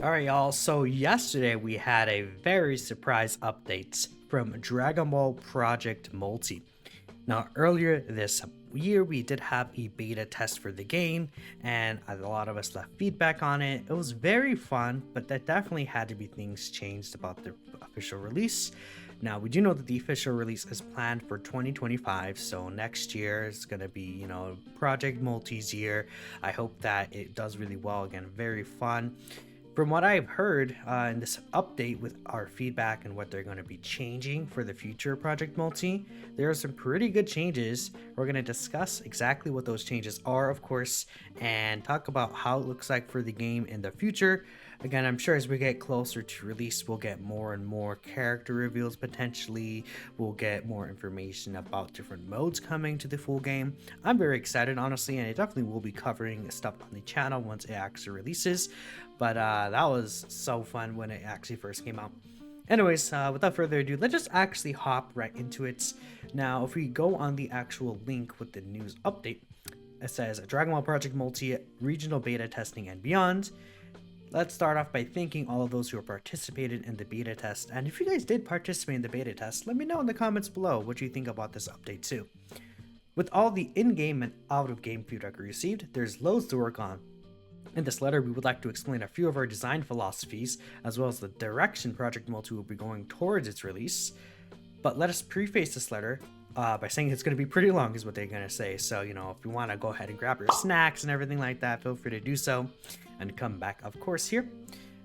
Alright, y'all. So, yesterday we had a very surprise update from Dragon Ball Project Multi. Now, earlier this year, we did have a beta test for the game, and a lot of us left feedback on it. It was very fun, but there definitely had to be things changed about the official release. Now, we do know that the official release is planned for 2025, so next year is going to be, Project Multi's year. I hope that it does really well. Again, very fun. From what I've heard in this update with our feedback and what they're going to be changing for the future Project Multi, there are some pretty good changes. We're going to discuss exactly what those changes are, of course, and talk about how it looks like for the game in the future. Again, I'm sure as we get closer to release, we'll get more and more character reveals potentially. We'll get more information about different modes coming to the full game. I'm very excited, honestly, and I definitely will be covering stuff on the channel once it actually releases. But that was so fun when it actually first came out. Anyways, without further ado, let's just actually hop right into it. Now, if we go on the actual link with the news update, it says Dragon Ball Project Multi regional beta testing and beyond. Let's start off by thanking all of those who have participated in the beta test. And if you guys did participate in the beta test, let me know in the comments below what you think about this update too. With all the in-game and out-of-game feedback we received, there's loads to work on. In this letter, we would like to explain a few of our design philosophies, as well as the direction Project Multi will be going towards its release. But let us preface this letter by saying it's going to be pretty long, is what they're going to say. So, if you want to go ahead and grab your snacks and everything like that, feel free to do so and come back, of course, here.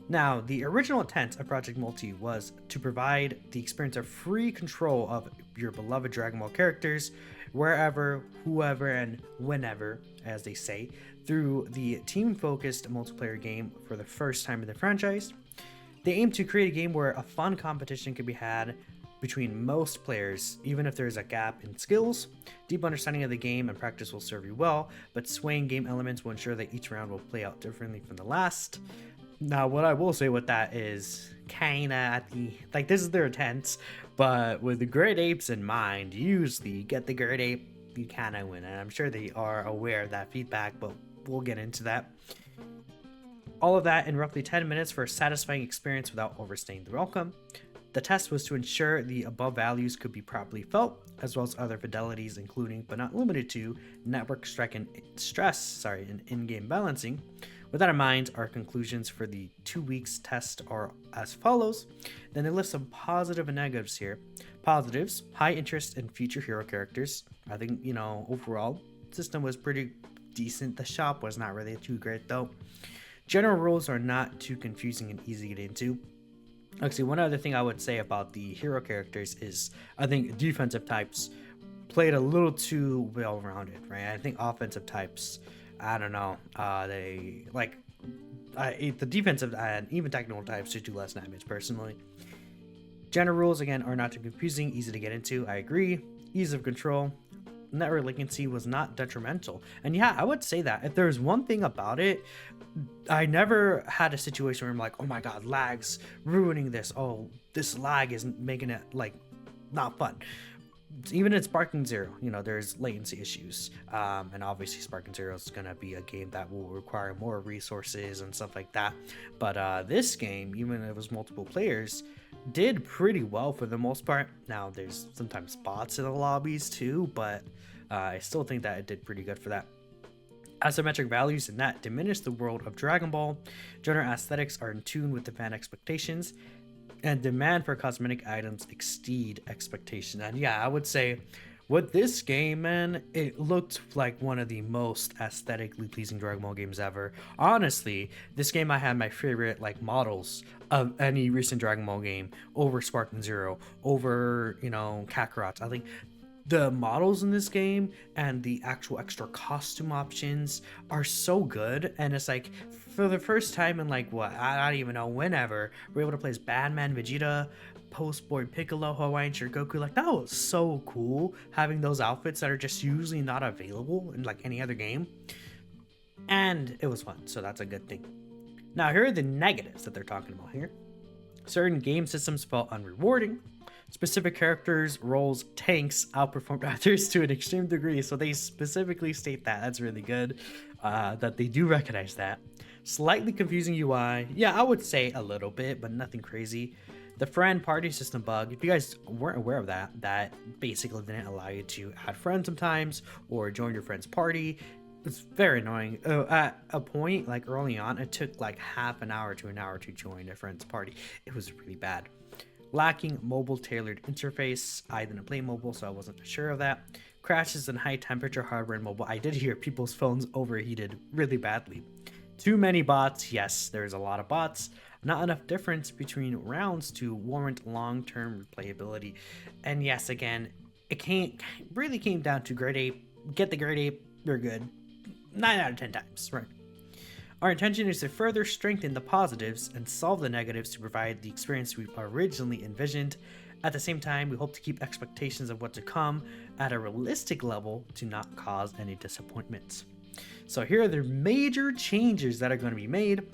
Now, the original intent of Project Multi was to provide the experience of free control of your beloved Dragon Ball characters, wherever, whoever, and whenever, as they say, through the team-focused multiplayer game for the first time in the franchise. They aim to create a game where a fun competition can be had between most players, even if there is a gap in skills. Deep understanding of the game and practice will serve you well, but swaying game elements will ensure that each round will play out differently from the last. Now, what I will say with that is kinda at the, this is their intent, but with the Great Apes in mind, usually you get the Great Ape, you kinda win, and I'm sure they are aware of that feedback, but we'll get into that. All of that in roughly 10 minutes for a satisfying experience without overstaying the welcome. The test was to ensure the above values could be properly felt, as well as other fidelities, including but not limited to network stress and in-game balancing. With that in mind, our conclusions for the 2 weeks test are as follows. Then they list some positive and negatives here. Positives: high interest in future hero characters. I think, overall, system was pretty decent. The shop was not really too great though. General rules are not too confusing and easy to get into. Actually, one other thing I would say about the hero characters is I think defensive types played a little too well-rounded, right? I think offensive types, I don't know, the defensive and even technical types should do less damage personally. General rules, again, are not too confusing, easy to get into. I agree. Ease of control. Network latency was not detrimental. And yeah, I would say that if there's one thing about it, I never had a situation where I'm like, oh my god, lag's ruining this. Oh, this lag isn't making it not fun. Even in Sparking Zero, there's latency issues. And obviously Sparking Zero is going to be a game that will require more resources and stuff like that. But this game, even if it was multiple players, did pretty well for the most part. Now, there's sometimes bots in the lobbies too, but I still think that it did pretty good for that. Asymmetric values in that diminish the world of Dragon Ball. General aesthetics are in tune with the fan expectations, and demand for cosmetic items exceed expectation. And yeah, I would say with this game, man, it looked like one of the most aesthetically pleasing Dragon Ball games ever. Honestly, this game I had my favorite models of any recent Dragon Ball game over Sparking Zero, over Kakarot. I think the models in this game and the actual extra costume options are so good, and it's for the first time in I don't even know whenever, we're able to play as Batman, Vegeta, Post Boy Piccolo, Hawaiian Shirt Goku. That was so cool, having those outfits that are just usually not available in any other game, and it was fun, so that's a good thing. Now, here are the negatives that they're talking about here. Certain game systems felt unrewarding. Specific characters, roles, tanks outperformed others to an extreme degree. So they specifically state that. That's really good that they do recognize that. Slightly confusing UI. Yeah, I would say a little bit, but nothing crazy. The friend party system bug, if you guys weren't aware of that, that basically didn't allow you to add friends sometimes or join your friend's party. It's very annoying. At a point, like early on, it took like half an hour to an hour to join a friend's party. It was really bad. Lacking mobile tailored interface. I didn't play mobile, so I wasn't sure of that. Crashes in high temperature hardware and mobile. I did hear people's phones overheated really badly. Too many bots. Yes, there's a lot of bots. Not enough difference between rounds to warrant long-term replayability. And yes, again, it really came down to grade 8. Get the grade 8, you're good. 9 out of 10 times, right? Our intention is to further strengthen the positives and solve the negatives to provide the experience we originally envisioned. At the same time, we hope to keep expectations of what to come at a realistic level to not cause any disappointments. So here are the major changes that are going to be made.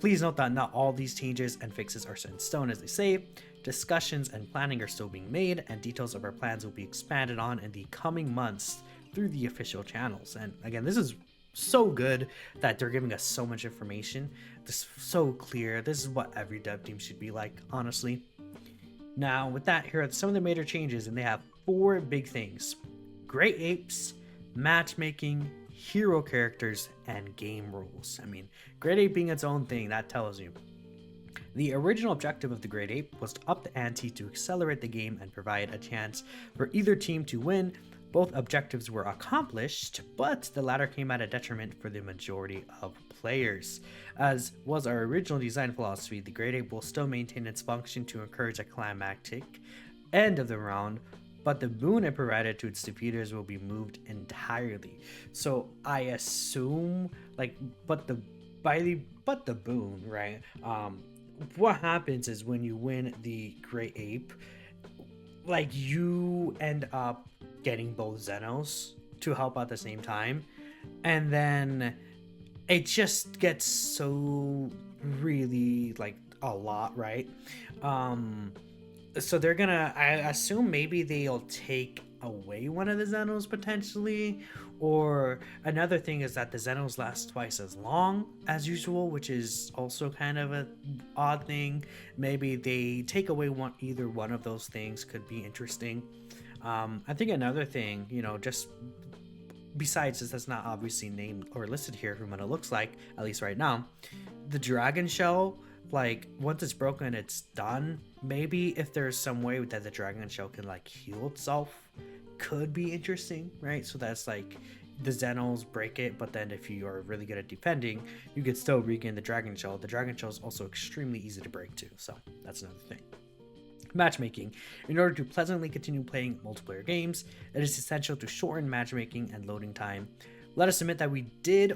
Please note that not all these changes and fixes are set in stone, as they say. Discussions and planning are still being made, and details of our plans will be expanded on in the coming months through the official channels. And again, this is so good that they're giving us so much information. This is so clear. This is what every dev team should be like, honestly. Now, with that, here are some of the major changes, and they have 4 big things: Great Apes, matchmaking, hero characters, and game rules. I mean, Grade 8 being its own thing, that tells you. The original objective of the Grade 8 was to up the ante to accelerate the game and provide a chance for either team to win. Both objectives were accomplished, but the latter came at a detriment for the majority of players. As was our original design philosophy, the Grade 8 will still maintain its function to encourage a climactic end of the round, but the boon it provided to its defeaters will be moved entirely. So I assume, like, but the boon, right? What happens is when you win the Great Ape, like, you end up getting both Xenos to help at the same time, and then it just gets so really like a lot, right? So they're gonna, I assume maybe they'll take away one of the Xenos potentially, or another thing is that the Xenos last twice as long as usual, which is also kind of a odd thing. Maybe they take away either one of those things could be interesting. I think another thing, just besides this, that's not obviously named or listed here from what it looks like, at least right now, the dragon shell, like, once it's broken, it's done. Maybe if there's some way that the dragon shell can like heal itself, could be interesting, right? So that's like the Xenos break it, but then if you are really good at defending, you can still regain the dragon shell. The dragon shell is also extremely easy to break too, so that's another thing. Matchmaking. In order to pleasantly continue playing multiplayer games, it is essential to shorten matchmaking and loading time. Let us admit that we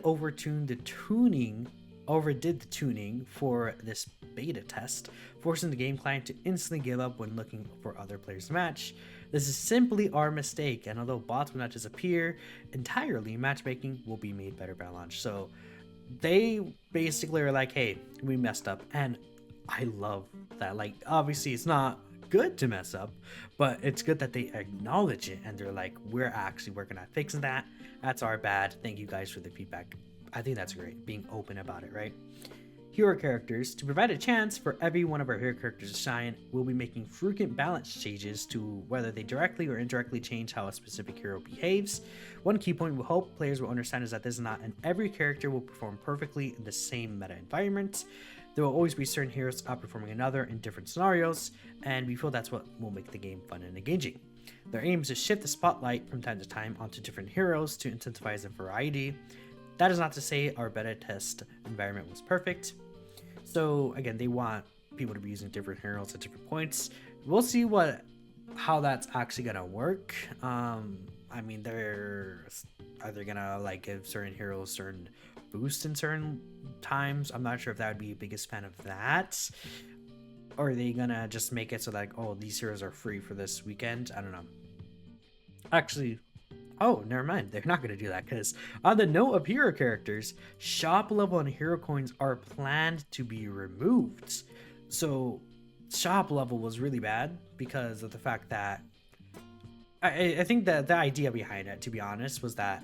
overdid the tuning for this beta test, forcing the game client to instantly give up when looking for other players to match. This is simply our mistake, and although bots will not disappear entirely, matchmaking will be made better by launch. So they basically are like, hey, we messed up, and I love that. Like, obviously it's not good to mess up, but it's good that they acknowledge it and they're like, we're actually working on fixing that. That's our bad. Thank you guys for the feedback. I think that's great, being open about it, right? Hero characters. To provide a chance for every one of our hero characters to shine, we'll be making frequent balance changes to whether they directly or indirectly change how a specific hero behaves. One key point we hope players will understand is that this is not, and every character will perform perfectly in the same meta environment. There will always be certain heroes outperforming another in different scenarios, and we feel that's what will make the game fun and engaging. Their aim is to shift the spotlight from time to time onto different heroes to incentivize a variety. That is not to say our beta test environment was perfect. So again, they want people to be using different heroes at different points. We'll see how that's actually gonna work. I mean, are they gonna like give certain heroes certain boosts in certain times? I'm not sure if that would be the biggest fan of that. Or are they gonna just make it so like, oh, these heroes are free for this weekend? I don't know. Actually, oh, never mind. They're not going to do that, because on the note of hero characters, shop level and hero coins are planned to be removed. So shop level was really bad because of the fact that I think that the idea behind it, to be honest, was that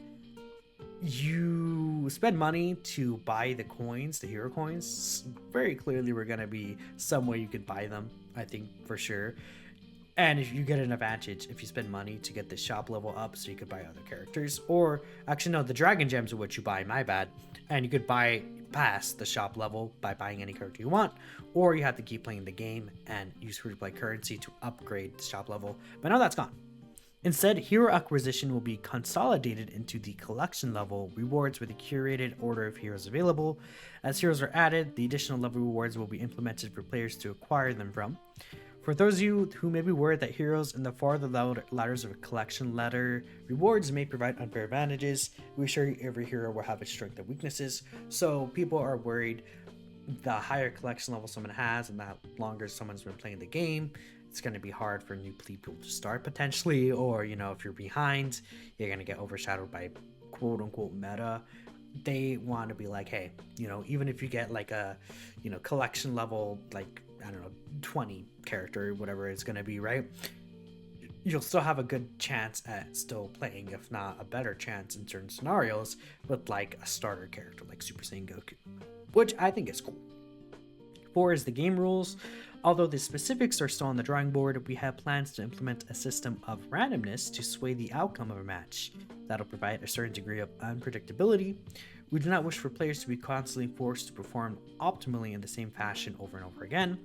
you spend money to buy the coins, the hero coins, very clearly we're gonna be some way you could buy them, I think for sure. And if you get an advantage if you spend money to get the shop level up so you could buy other characters. Or actually no, the dragon gems are what you buy, my bad. And you could buy past the shop level by buying any character you want, or you have to keep playing the game and use free-to-play currency to upgrade the shop level. But now that's gone. Instead, hero acquisition will be consolidated into the collection level rewards with a curated order of heroes available. As heroes are added, the additional level rewards will be implemented for players to acquire them from. For those of you who may be worried that heroes in the farther ladders of collection ladder rewards may provide unfair advantages, we assure you every hero will have its strengths and weaknesses. So people are worried the higher collection level someone has and the longer someone's been playing the game, it's going to be hard for new people to start potentially, or if you're behind, you're going to get overshadowed by quote unquote meta. They want to be like, hey, even if you get like a collection level, like I don't know, 20 character, whatever it's going to be, right? You'll still have a good chance at still playing, if not a better chance in certain scenarios with like a starter character like Super Saiyan Goku, which I think is cool. 4 is the game rules. Although the specifics are still on the drawing board, we have plans to implement a system of randomness to sway the outcome of a match. That'll provide a certain degree of unpredictability. We do not wish for players to be constantly forced to perform optimally in the same fashion over and over again,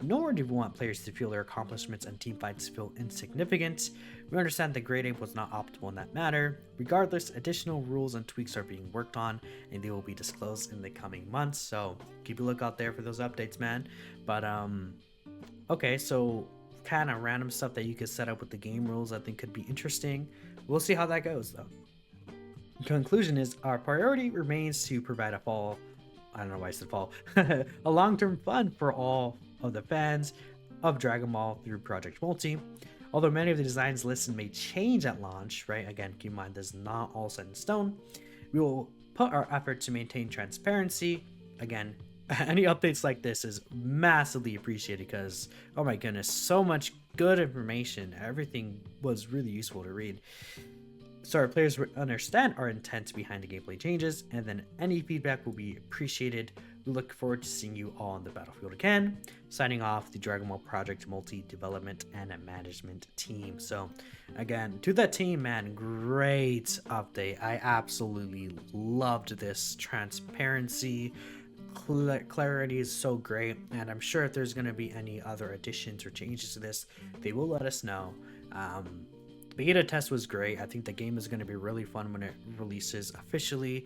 nor do we want players to feel their accomplishments and team fights feel insignificant. We understand that grading was not optimal in that matter. Regardless, additional rules and tweaks are being worked on, and they will be disclosed in the coming months, so keep a look out there for those updates, man. But okay, so kind of random stuff that you could set up with the game rules I think could be interesting. We'll see how that goes though. Conclusion is our priority remains to provide a long-term fun for all of the fans of Dragon Ball through Project Multi. Although many of the designs listed may change at launch, right? Again, keep in mind this is not all set in stone. We will put our effort to maintain transparency. Again, any updates like this is massively appreciated because, oh my goodness, so much good information. Everything was really useful to read. So our players understand our intent behind the gameplay changes, and then any feedback will be appreciated. We look forward to seeing you all on the battlefield again. Signing off, the Dragon Ball Project Multi Development and Management Team. So again, to that team, man, great update. I absolutely loved this. Transparency, clarity is so great, and I'm sure if there's going to be any other additions or changes to this, they will let us know. Beta test was great. I think the game is going to be really fun when it releases officially.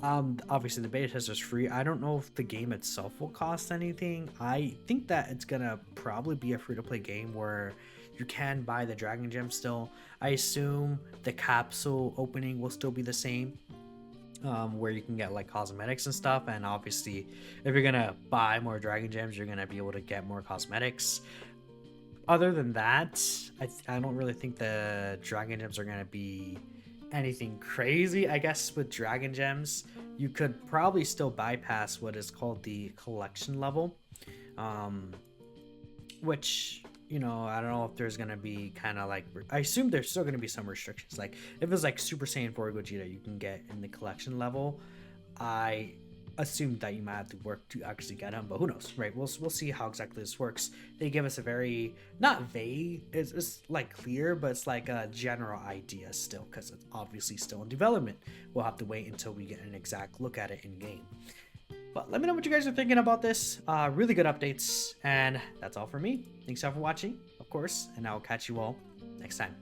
Obviously the beta test is free. I don't know if the game itself will cost anything. I think that it's gonna probably be a free-to-play game where you can buy the Dragon Gem still. I assume the capsule opening will still be the same, where you can get like cosmetics and stuff, and obviously if you're gonna buy more Dragon Gems, you're gonna be able to get more cosmetics. Other than that, I don't really think the Dragon Gems are gonna be anything crazy. I guess with Dragon Gems, you could probably still bypass what is called the collection level, which, I don't know if there's gonna be kind of like, I assume there's still gonna be some restrictions. Like if it's like Super Saiyan 4 Gogeta you can get in the collection level, I assume that you might have to work to actually get him, but who knows, right? We'll see how exactly this works. They give us a very, not vague, it's like clear, but it's like a general idea still, because it's obviously still in development. We'll have to wait until we get an exact look at it in game. But let me know what you guys are thinking about this. Really good updates, and that's all for me. Thanks all for watching, of course, and I'll catch you all next time.